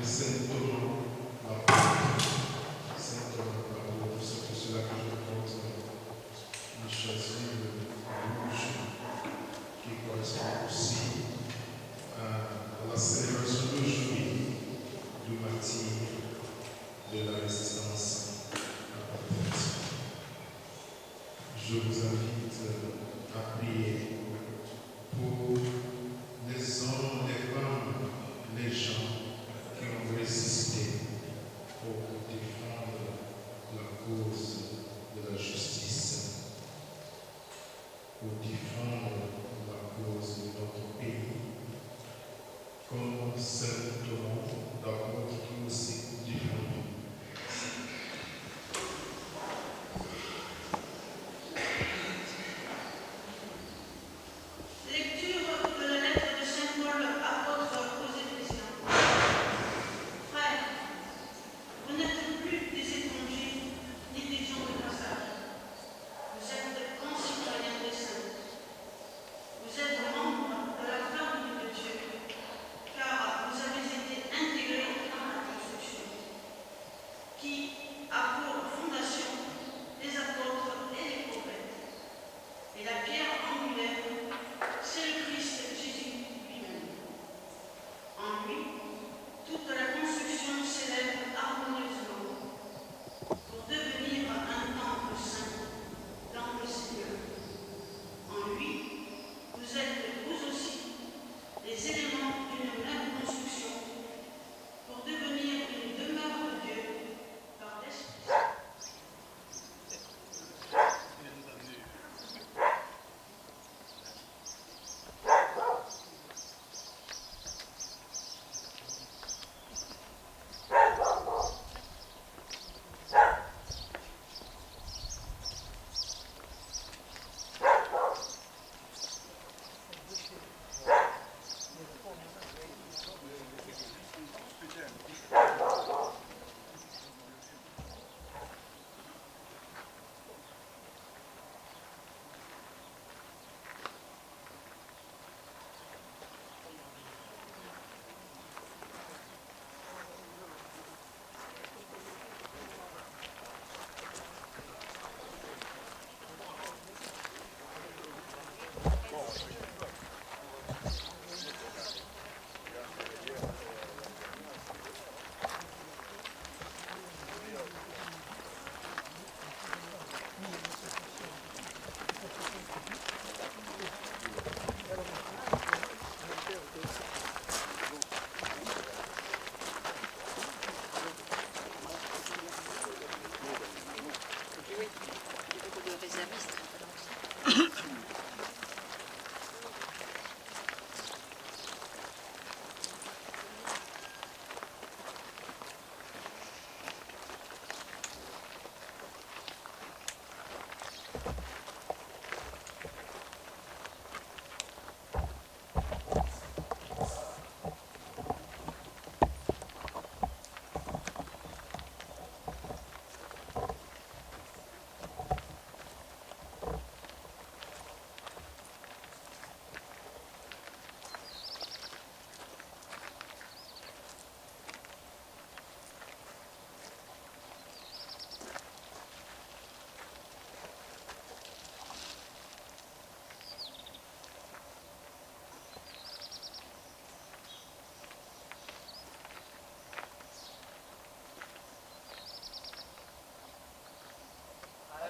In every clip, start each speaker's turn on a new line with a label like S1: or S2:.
S1: Saint Thomas, l'apôtre, Saint Thomas, l'apôtre, c'est pour cela que je porte une chasuble rouge qui correspond aussi à la célébration d'aujourd'hui du martyre de la résistance à Portette. Je vous invite à prier pour les hommes, les femmes, les gens qui ont résisté pour défendre la cause de la justice, pour défendre la cause de notre pays, comme Saint Thomas d'abord qui aussi défendu.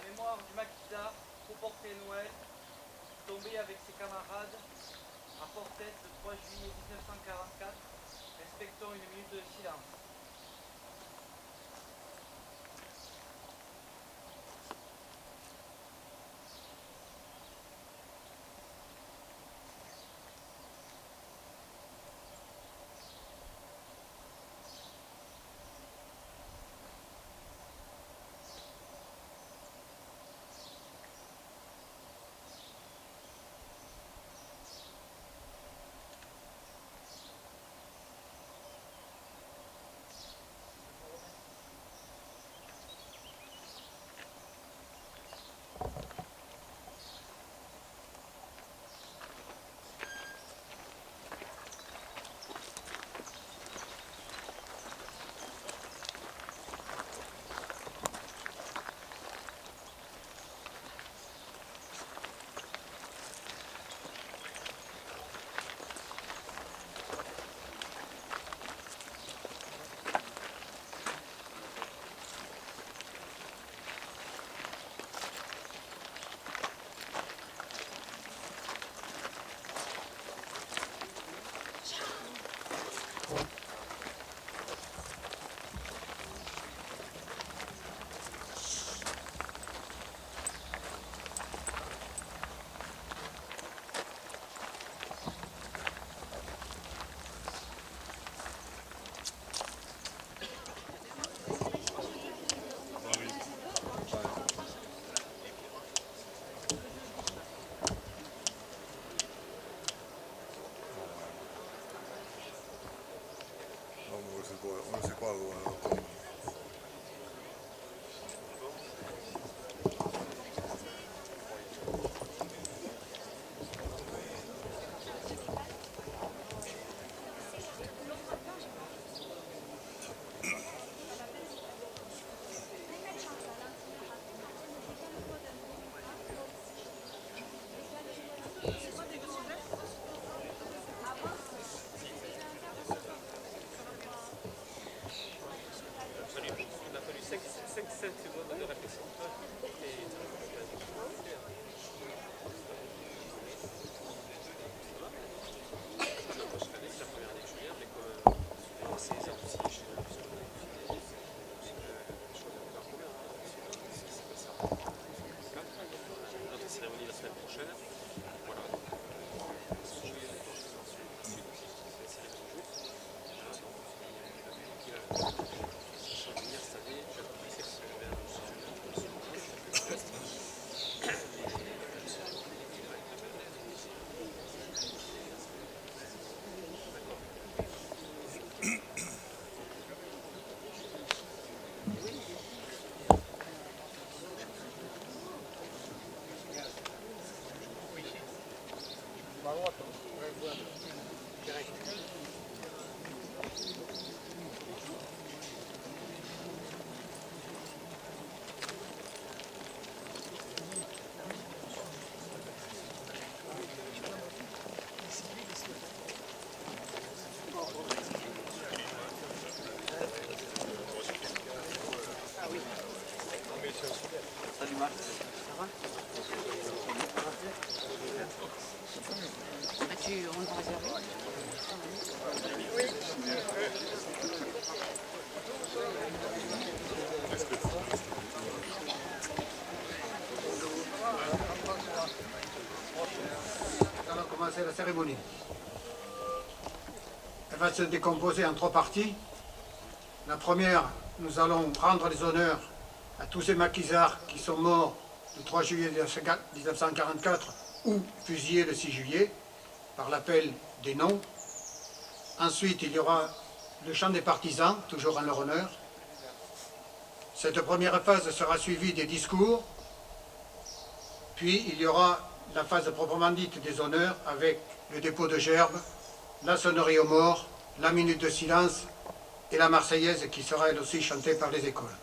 S2: Mémoire du maquisard, au porté Noël, tombé avec ses camarades à Portette le 3 juillet 1944. Respectons une minute de silence.
S3: on ne sait pas où encore.
S4: Il a fallu 5 secondes de réflexion. Notre cérémonie la semaine prochaine. Voilà.
S2: Salut Marc, ça va? On va réserver?
S5: Nous allons commencer la cérémonie. Elle va se décomposer en 3 parties. La première, nous allons rendre les honneurs à tous ces maquisards qui sont morts le 3 juillet 1944 ou fusillés le 6 juillet par l'appel des noms. Ensuite, il y aura le chant des partisans, toujours en leur honneur. Cette première phase sera suivie des discours. Puis, il y aura la phase proprement dite des honneurs avec le dépôt de gerbes, la sonnerie aux morts, la minute de silence et la Marseillaise qui sera elle aussi chantée par les écoles.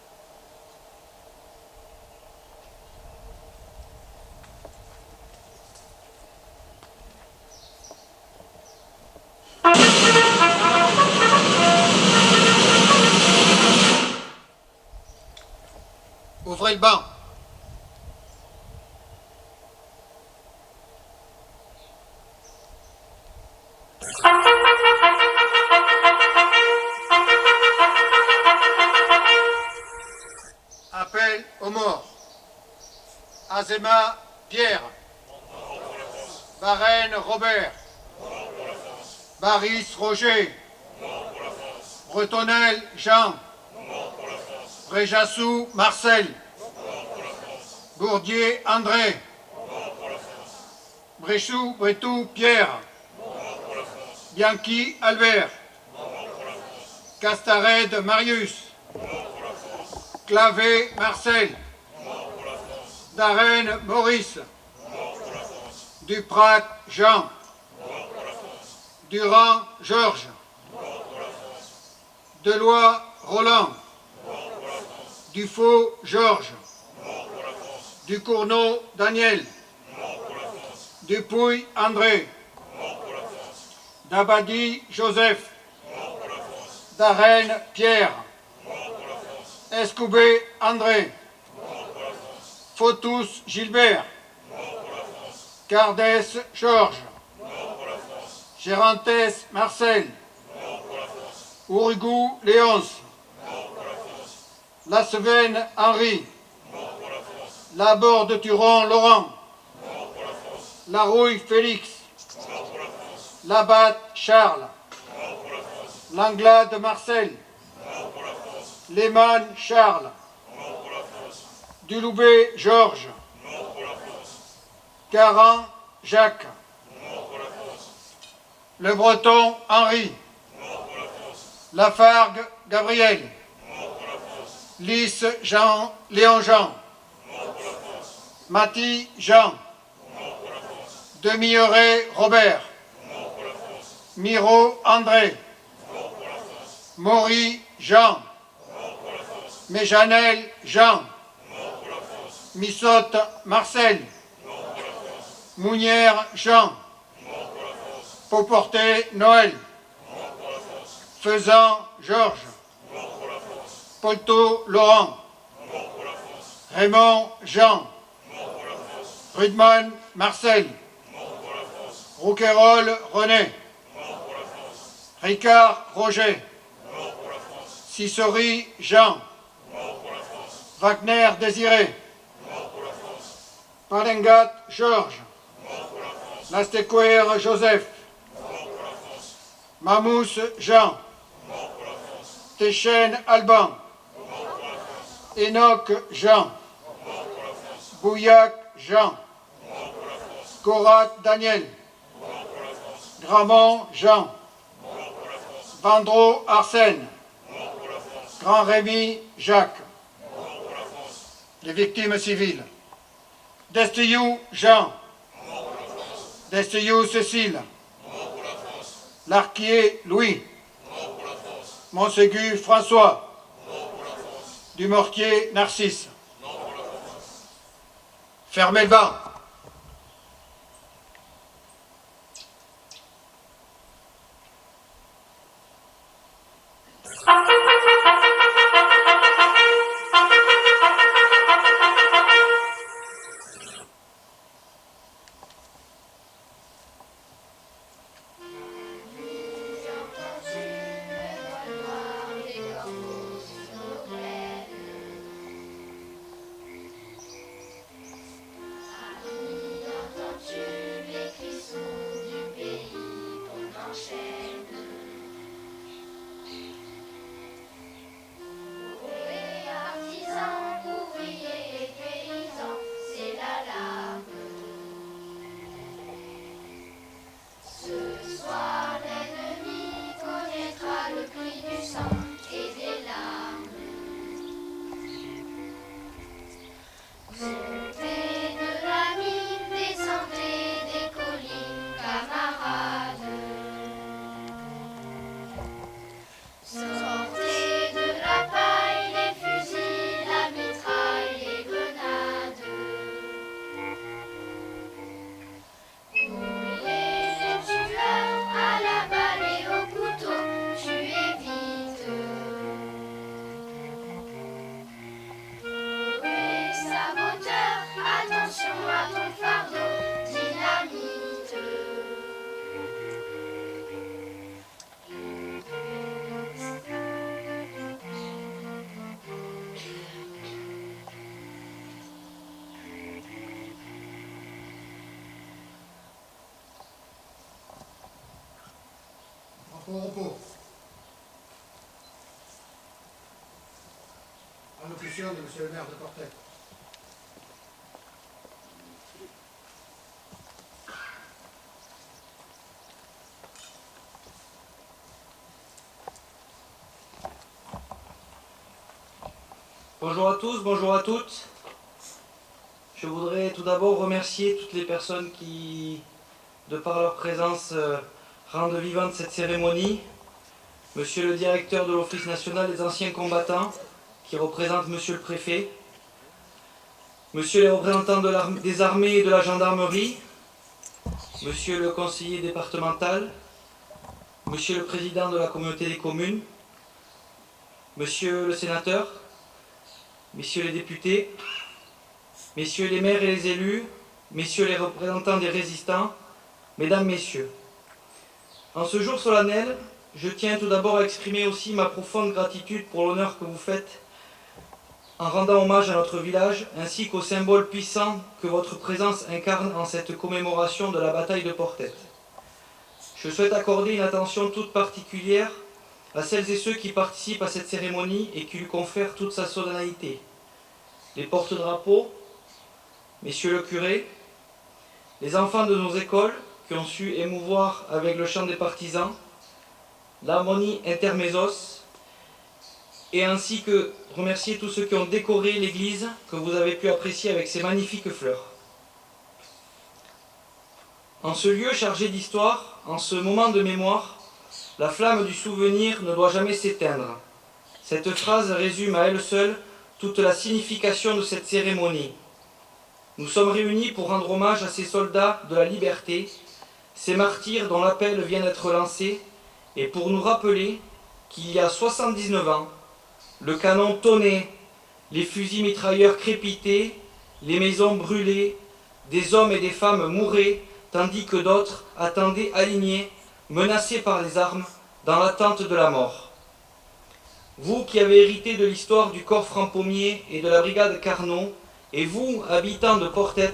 S5: Ouvrez le banc. Appel aux morts. Azéma Pierre. Varenne Robert. Baris Roger. Bretonnel Jean. Réjassou Marcel. Bourdier André. Bréchou Bretou Pierre. Bianchi Albert. Castared Marius. Clavé Marcel. Darenne Maurice. Duprat Jean. Durand Georges. Deloy Roland. Dufaux Georges. Ducournau Daniel. Dupouille André. Dabadi Joseph. Darenne Pierre. Escoubé André. Fautus Gilbert. Cardès Georges. Gérantes Marcel. Ourigou Léonce. Lasseven Henri. Laborde Turon Laurent. Larouille Félix. Labatte Charles. Langlade Marcel. Lehmann Charles. Duloubet Georges. Caran Jacques. Le Breton Henri. Lafargue Gabriel. Lys Jean, Léon Jean. Maty Jean. Demi-Euré Robert. Miro André. Maury Jean. Méjanel Jean. Missotte Marcel. Mounière Jean. Pauporté Noël. Faisan Georges. Polto Laurent. Raymond Jean. Rudman Marcel. Rouquayrol René. Ricard Roger. Sissori Jean. Wagner Désiré. Palengat Georges. Lastequer Joseph. Mamous Jean. Téchène Alban. Enoch Jean. Bouillac Jean. Corat Daniel. Gramont Jean. Vandreau Arsène. Grand Rémy Jacques. Les victimes civiles. Destillou Jean. Destillou Cécile. Larquier Louis. Montségu François. Dumortier Narcisse. Fermez le banc. Au repos. Allocution de monsieur le maire de Portet.
S2: Bonjour à tous, bonjour à toutes. Je voudrais tout d'abord remercier toutes les personnes qui, de par leur présence, rendent vivante cette cérémonie. Monsieur le directeur de l'Office national des anciens combattants, qui représente monsieur le préfet. Monsieur les représentants des armées et de la gendarmerie. Monsieur le conseiller départemental. Monsieur le président de la communauté des communes. Monsieur le sénateur. Messieurs les députés. Messieurs les maires et les élus. Messieurs les représentants des résistants. Mesdames, messieurs. En ce jour solennel, je tiens tout d'abord à exprimer aussi ma profonde gratitude pour l'honneur que vous faites en rendant hommage à notre village ainsi qu'au symbole puissant que votre présence incarne en cette commémoration de la bataille de Portet. Je souhaite accorder une attention toute particulière à celles et ceux qui participent à cette cérémonie et qui lui confèrent toute sa solennité. Les porte-drapeaux, messieurs le curé, les enfants de nos écoles qui ont su émouvoir avec le chant des partisans, l'harmonie intermesos et ainsi que remercier tous ceux qui ont décoré l'église que vous avez pu apprécier avec ces magnifiques fleurs. En ce lieu chargé d'histoire, en ce moment de mémoire, la flamme du souvenir ne doit jamais s'éteindre. Cette phrase résume à elle seule toute la signification de cette cérémonie. Nous sommes réunis pour rendre hommage à ces soldats de la liberté, ces martyrs dont l'appel vient d'être lancé, et pour nous rappeler qu'il y a 79 ans, le canon tonnait, les fusils mitrailleurs crépitaient, les maisons brûlaient, des hommes et des femmes mouraient, tandis que d'autres attendaient alignés, menacés par les armes, dans l'attente de la mort. Vous qui avez hérité de l'histoire du corps franc-pommier et de la brigade Carnot, et vous, habitants de Portet,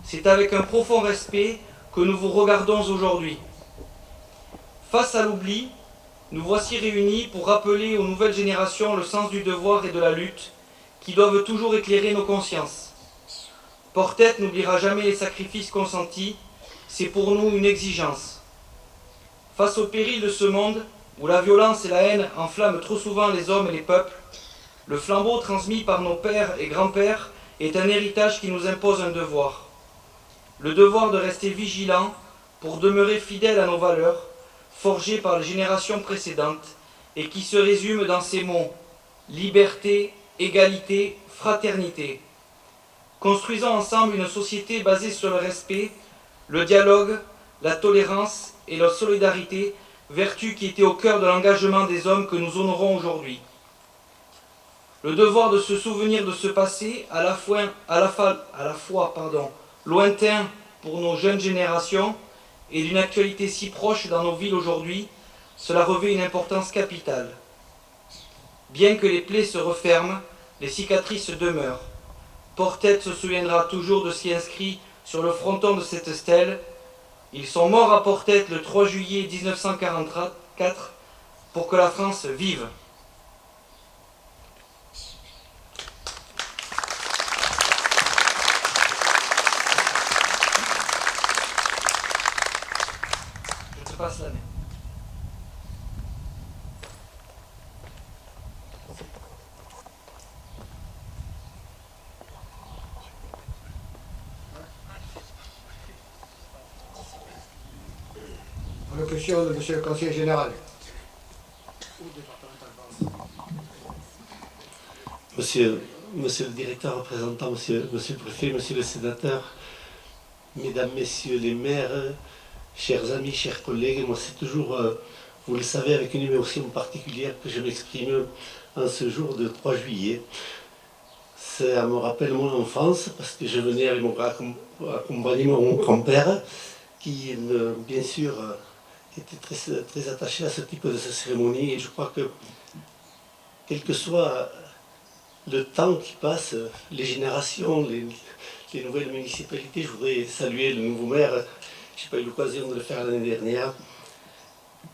S2: c'est avec un profond respect que nous vous regardons aujourd'hui. Face à l'oubli, nous voici réunis pour rappeler aux nouvelles générations le sens du devoir et de la lutte qui doivent toujours éclairer nos consciences. Portet n'oubliera jamais les sacrifices consentis, c'est pour nous une exigence. Face au péril de ce monde, où la violence et la haine enflamment trop souvent les hommes et les peuples, le flambeau transmis par nos pères et grands-pères est un héritage qui nous impose un devoir. Le devoir de rester vigilants pour demeurer fidèles à nos valeurs, forgées par les générations précédentes, et qui se résument dans ces mots « liberté, égalité, fraternité ». Construisons ensemble une société basée sur le respect, le dialogue, la tolérance et la solidarité, vertus qui étaient au cœur de l'engagement des hommes que nous honorons aujourd'hui. Le devoir de se souvenir de ce passé, à la fois lointain pour nos jeunes générations et d'une actualité si proche dans nos villes aujourd'hui, cela revêt une importance capitale. Bien que les plaies se referment, les cicatrices demeurent. Portet se souviendra toujours de ce qui est inscrit sur le fronton de cette stèle. Ils sont morts à Portet le 3 juillet 1944 pour que la France vive. Je te passe la main.
S5: Allocution de Monsieur le Conseiller Général.
S3: Monsieur le directeur représentant, monsieur le préfet, monsieur le sénateur, mesdames, messieurs les maires, chers amis, chers collègues, moi c'est toujours, vous le savez, avec une émotion particulière que je m'exprime en ce jour de 3 juillet. Ça me rappelle mon enfance, parce que je venais avec accompagner mon grand-père, qui, bien sûr, était très attaché à ce type de cérémonie, et je crois que, quel que soit le temps qui passe, les générations, les nouvelles municipalités, je voudrais saluer le nouveau maire, je n'ai pas eu l'occasion de le faire l'année dernière.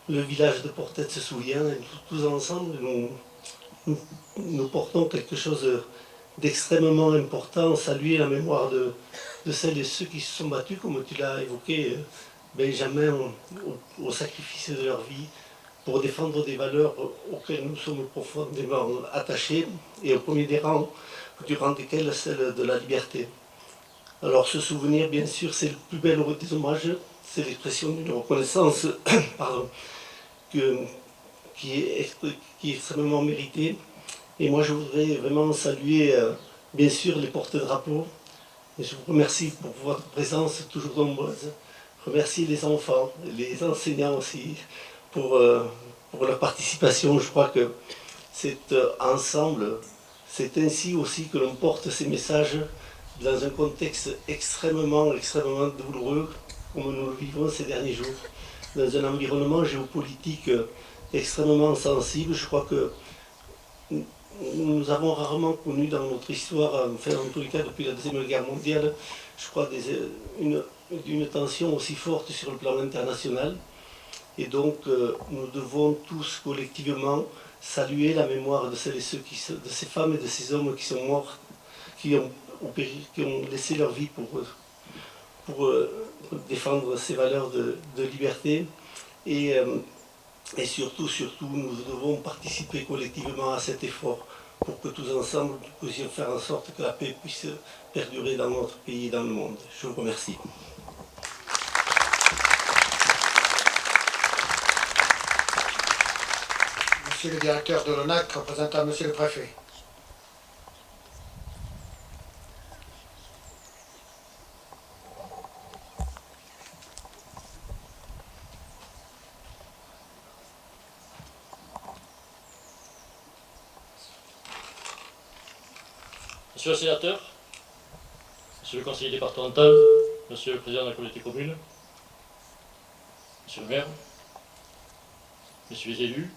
S3: Le village de Portet se souvient, et tous ensemble, nous portons quelque chose d'extrêmement important, saluer la mémoire de celles et ceux qui se sont battus, comme tu l'as évoqué, Benjamin, au sacrifice de leur vie, pour défendre des valeurs auxquelles nous sommes profondément attachés, et au premier des rangs, durant desquels celle de la liberté. Alors ce souvenir, bien sûr, c'est le plus bel des hommages, c'est l'expression d'une reconnaissance qui est extrêmement méritée. Et moi je voudrais vraiment saluer, bien sûr, les porte-drapeaux, et je vous remercie pour votre présence toujours nombreuse. Je remercie les enfants, les enseignants aussi, pour leur participation. Je crois que c'est ensemble, c'est ainsi aussi que l'on porte ces messages dans un contexte extrêmement douloureux, comme nous le vivons ces derniers jours, dans un environnement géopolitique extrêmement sensible. Je crois que nous avons rarement connu dans notre histoire, enfin en tous les cas depuis la Deuxième Guerre mondiale, je crois une tension aussi forte sur le plan international. Et donc nous devons tous collectivement saluer la mémoire de celles et ceux de ces femmes et de ces hommes qui sont morts, qui ont laissé leur vie pour défendre ces valeurs de liberté. Et Et surtout, nous devons participer collectivement à cet effort pour que tous ensemble, nous puissions faire en sorte que la paix puisse perdurer dans notre pays et dans le monde. Je vous remercie.
S5: Monsieur le directeur de l'ONAC, représentant Monsieur le préfet.
S6: Monsieur le sénateur, Monsieur le conseiller départemental, Monsieur le président de la communauté commune, Monsieur le maire, Messieurs les élus,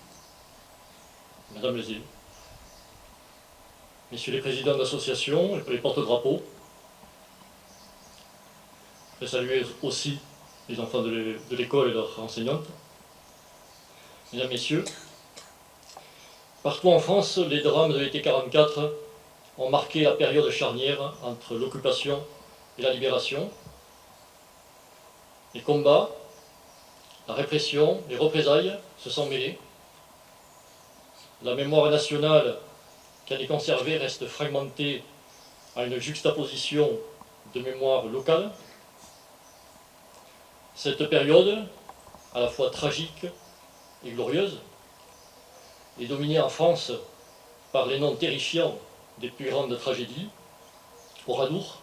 S6: Mesdames les élus, Messieurs les présidents d'associations et les porte-drapeaux, je vais saluer aussi les enfants de l'école et leurs enseignantes, Mesdames, Messieurs, partout en France, les drames de l'été 44 ont marqué la période charnière entre l'occupation et la libération. Les combats, la répression, les représailles se sont mêlés. La mémoire nationale qui en est conservée reste fragmentée à une juxtaposition de mémoire locale. Cette période, à la fois tragique et glorieuse, est dominée en France par les noms terrifiants des plus grandes tragédies, Oradour,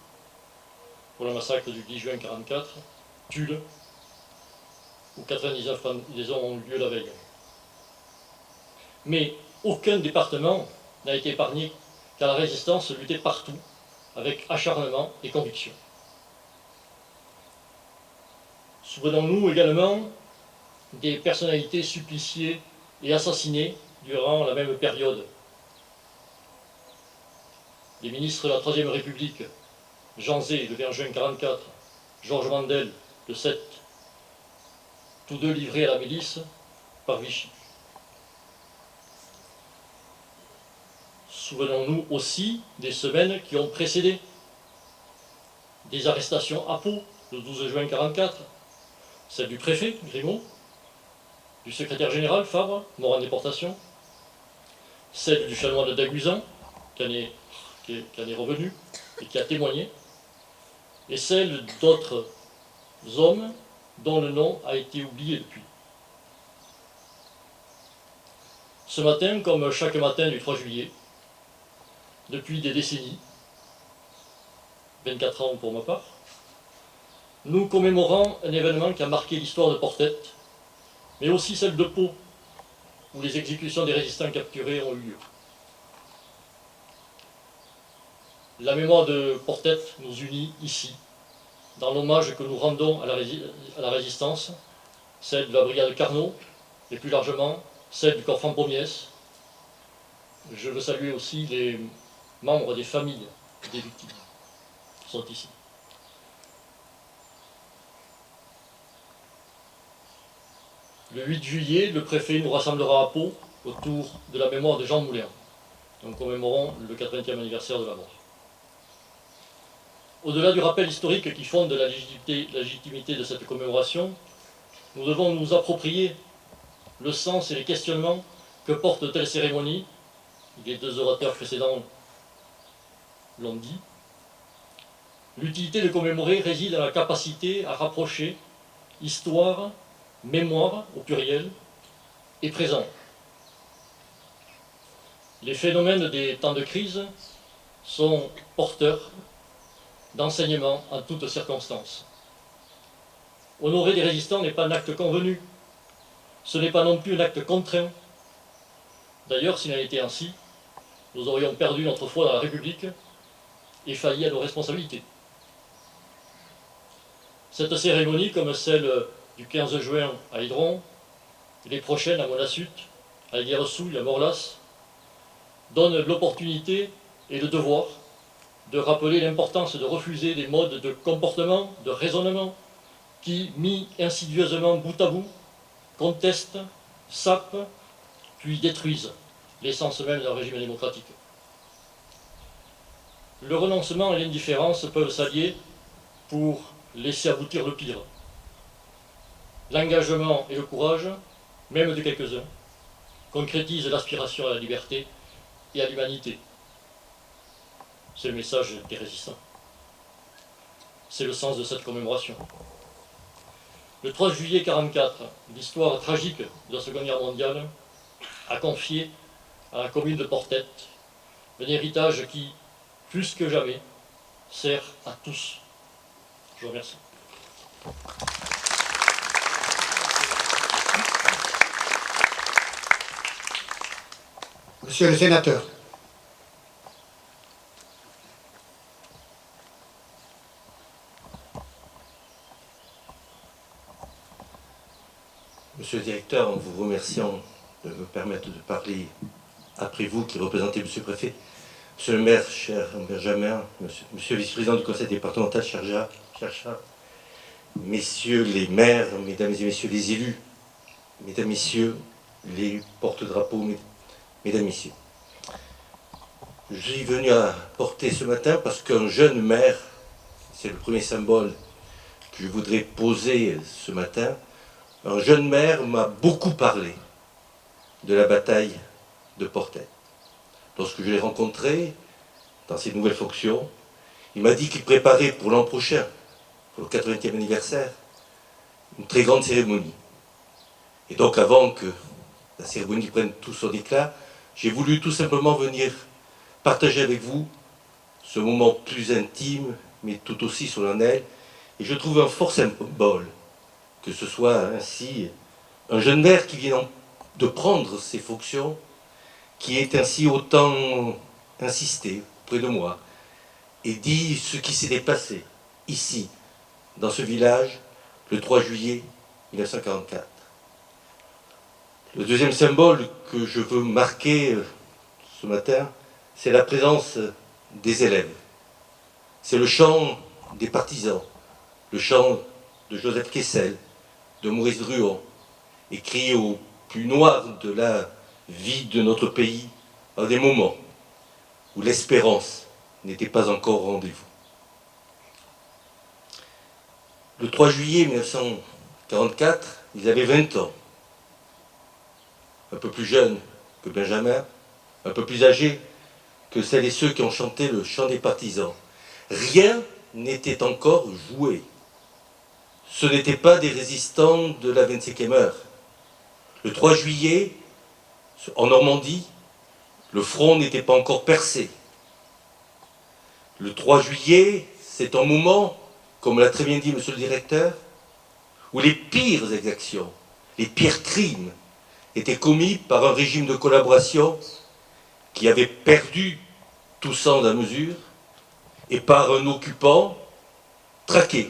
S6: pour le massacre du 10 juin 1944, Tulle, où 99 pendaisons ont eu lieu la veille. Mais aucun département n'a été épargné, car la résistance luttait partout, avec acharnement et conviction. Souvenons-nous également des personnalités suppliciées et assassinées durant la même période. Les ministres de la Troisième République, Jean Zay, le 20 juin 1944, Georges Mandel, le 7, tous deux livrés à la milice par Vichy. Souvenons-nous aussi des semaines qui ont précédé, des arrestations à Pau, le 12 juin 1944, celle du préfet, Grimaud, du secrétaire général, Fabre, mort en déportation, celle du chanoine d'Aguzan, qui en est revenu et qui a témoigné, et celle d'autres hommes dont le nom a été oublié depuis. Ce matin, comme chaque matin du 3 juillet, depuis des décennies, 24 ans pour ma part, nous commémorons un événement qui a marqué l'histoire de Portet, mais aussi celle de Pau, où les exécutions des résistants capturés ont eu lieu. La mémoire de Portet nous unit ici, dans l'hommage que nous rendons à la résistance, celle de la brigade Carnot, et plus largement celle du corps Franc-Pommiès. Je veux saluer aussi les membres des familles des victimes qui sont ici. Le 8 juillet, le préfet nous rassemblera à Pau autour de la mémoire de Jean Moulin. Nous commémorons le 80e anniversaire de la mort. Au-delà du rappel historique qui fonde la légitimité de cette commémoration, nous devons nous approprier le sens et les questionnements que portent de telles cérémonies. Les deux orateurs précédents l'ont dit. L'utilité de commémorer réside dans la capacité à rapprocher histoire, mémoire au pluriel et présent. Les phénomènes des temps de crise sont porteurs d'enseignement en toutes circonstances. Honorer des résistants n'est pas un acte convenu, ce n'est pas non plus un acte contraint. D'ailleurs, s'il en était ainsi, nous aurions perdu notre foi dans la République et failli à nos responsabilités. Cette cérémonie, comme celle du 15 juin à Hydron, et les prochaines à Monassuth, à Guerressouille, à Morlas, donne l'opportunité et le devoir de rappeler l'importance de refuser des modes de comportement, de raisonnement, qui, mis insidieusement bout à bout, contestent, sapent, puis détruisent l'essence même d'un régime démocratique. Le renoncement et l'indifférence peuvent s'allier pour laisser aboutir le pire. L'engagement et le courage même de quelques-uns, concrétise l'aspiration à la liberté et à l'humanité. C'est le message des résistants. C'est le sens de cette commémoration. Le 3 juillet 1944, l'histoire tragique de la Seconde Guerre mondiale a confié à la commune de Portet un héritage qui, plus que jamais, sert à tous. Je vous remercie.
S5: Monsieur le sénateur,
S3: Monsieur le directeur, en vous remerciant de me permettre de parler après vous qui représentez Monsieur le préfet, Monsieur le maire, cher Benjamin, Monsieur le vice-président du conseil départemental, cher Charles, Messieurs les maires, Mesdames et Messieurs les élus, Mesdames, Messieurs les porte-drapeaux, Mesdames, Messieurs. Je suis venu à porter ce matin parce qu'un jeune maire, c'est le premier symbole que je voudrais poser ce matin, un jeune maire m'a beaucoup parlé de la bataille de Portet. Lorsque je l'ai rencontré dans ses nouvelles fonctions, il m'a dit qu'il préparait pour l'an prochain, pour le 80e anniversaire, une très grande cérémonie. Et donc avant que la cérémonie prenne tout son éclat, j'ai voulu tout simplement venir partager avec vous ce moment plus intime, mais tout aussi solennel. Et je trouve un fort symbole que ce soit ainsi un jeune maire qui vient de prendre ses fonctions, qui est ainsi autant insisté près de moi et dit ce qui s'est passé ici, dans ce village, le 3 juillet 1944. Le deuxième symbole que je veux marquer ce matin, c'est la présence des élèves. C'est le chant des partisans, le chant de Joseph Kessel, de Maurice Druon, écrit au plus noir de la vie de notre pays, à des moments où l'espérance n'était pas encore au rendez-vous. Le 3 juillet 1944, ils avaient 20 ans, un peu plus jeunes que Benjamin, un peu plus âgés que celles et ceux qui ont chanté le chant des partisans. Rien n'était encore joué. Ce n'étaient pas des résistants de la 25e heure. Le 3 juillet, en Normandie, le front n'était pas encore percé. Le 3 juillet, c'est un moment, comme l'a très bien dit monsieur le directeur, où les pires exactions, les pires crimes étaient commis par un régime de collaboration qui avait perdu tout sens à mesure et par un occupant traqué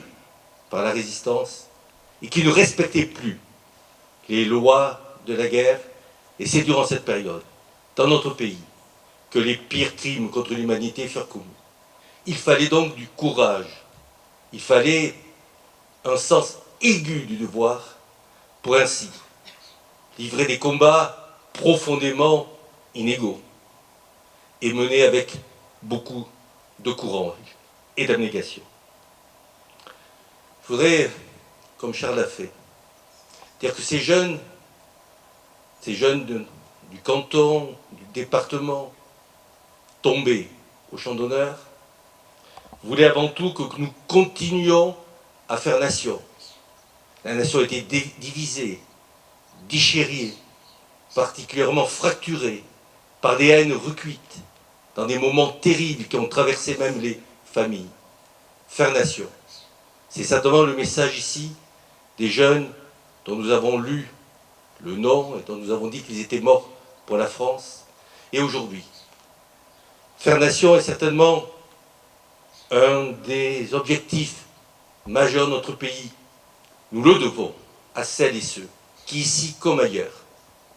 S3: par la résistance et qui ne respectait plus les lois de la guerre. Et c'est durant cette période, dans notre pays, que les pires crimes contre l'humanité furent commis. Il fallait donc du courage, il fallait un sens aigu du devoir pour ainsi livrer des combats profondément inégaux et menés avec beaucoup de courage et d'abnégation. Je voudrais, comme Charles l'a fait, dire que ces jeunes du canton, du département, tombés au champ d'honneur, voulaient avant tout que nous continuions à faire nation. La nation était divisée, déchirée, particulièrement fracturée par des haines recuites, dans des moments terribles qui ont traversé même les familles. Faire nation. C'est certainement le message ici des jeunes dont nous avons lu le nom et dont nous avons dit qu'ils étaient morts pour la France. Et aujourd'hui, faire nation est certainement un des objectifs majeurs de notre pays. Nous le devons à celles et ceux qui, ici comme ailleurs,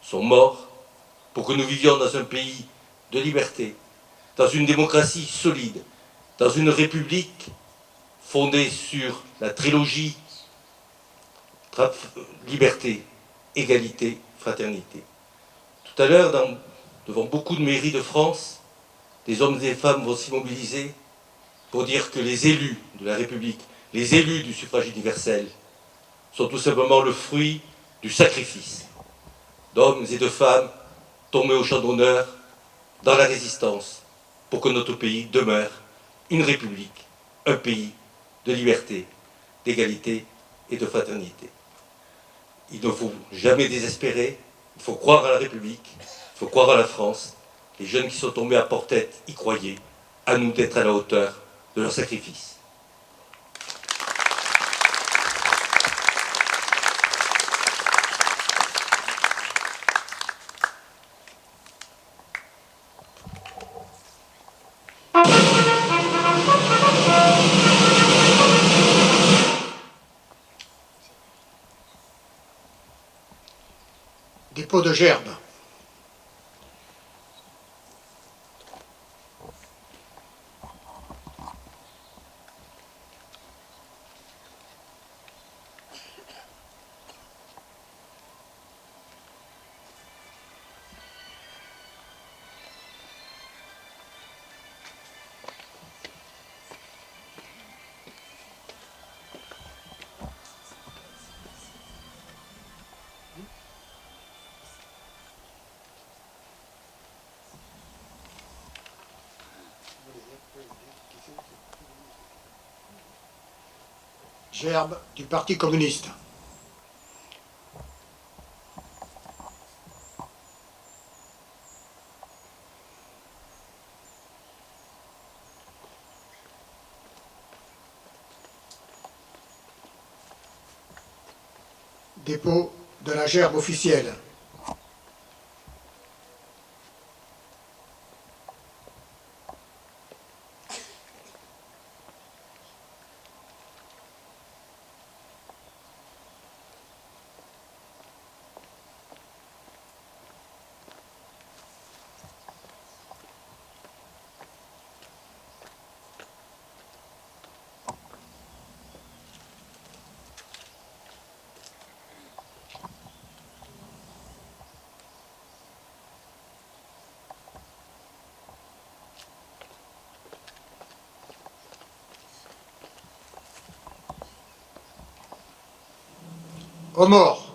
S3: sont morts pour que nous vivions dans un pays de liberté, dans une démocratie solide, dans une république fondée sur la trilogie liberté, égalité, fraternité. Tout à l'heure, devant beaucoup de mairies de France, des hommes et des femmes vont s'immobiliser pour dire que les élus de la République, les élus du suffrage universel, sont tout simplement le fruit du sacrifice
S7: d'hommes et de femmes tombés au champ d'honneur dans la résistance pour que notre pays demeure une république, un pays de liberté, d'égalité et de fraternité. Il ne faut jamais désespérer, il faut croire à la République, il faut croire à la France. Les jeunes qui sont tombés à Portette y croyaient, à nous d'être à la hauteur de leur sacrifice.
S5: Dépôt de gerbes. Gerbe du Parti communiste. Dépôt de la gerbe officielle. Aux morts.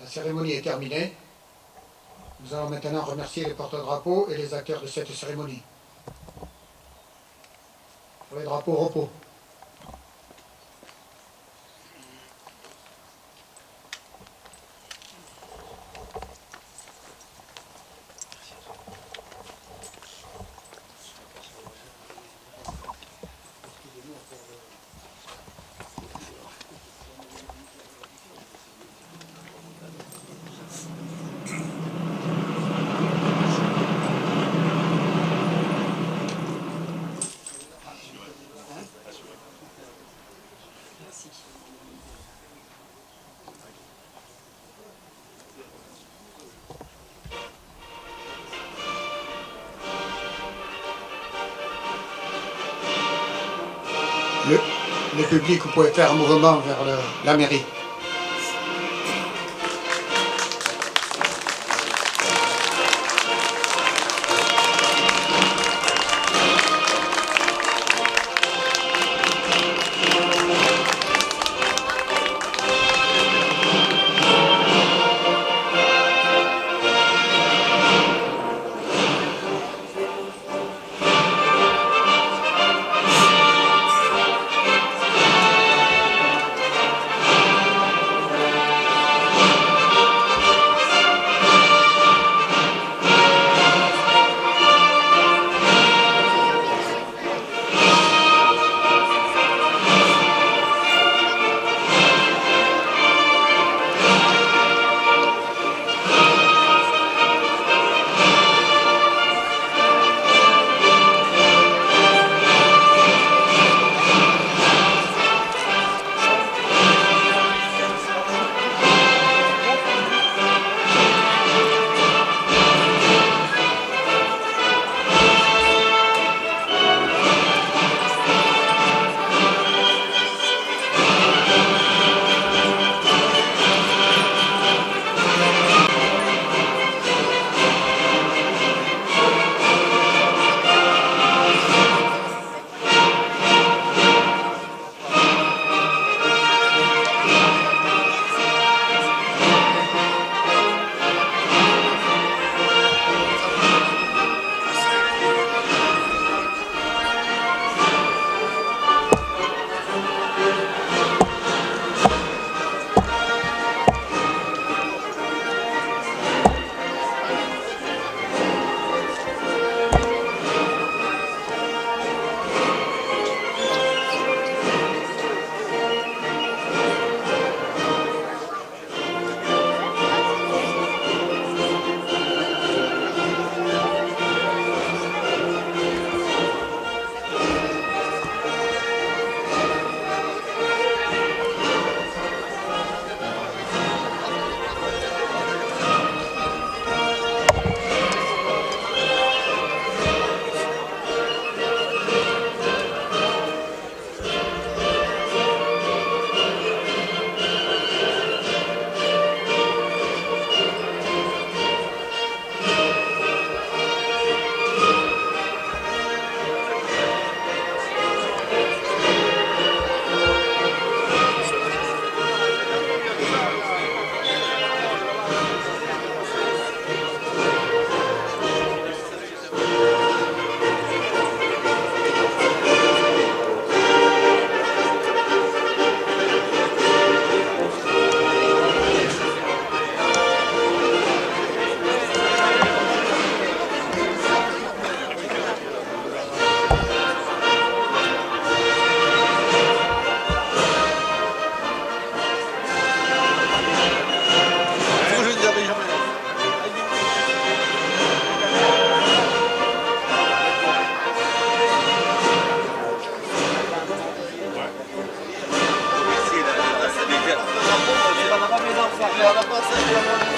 S5: La cérémonie est terminée. Nous allons maintenant remercier les porte-drapeaux et les acteurs de cette cérémonie. Pour les drapeaux au repos. Le public, vous pouvez faire un mouvement vers la mairie.
S8: On a pas mes enfants, on a pas ça.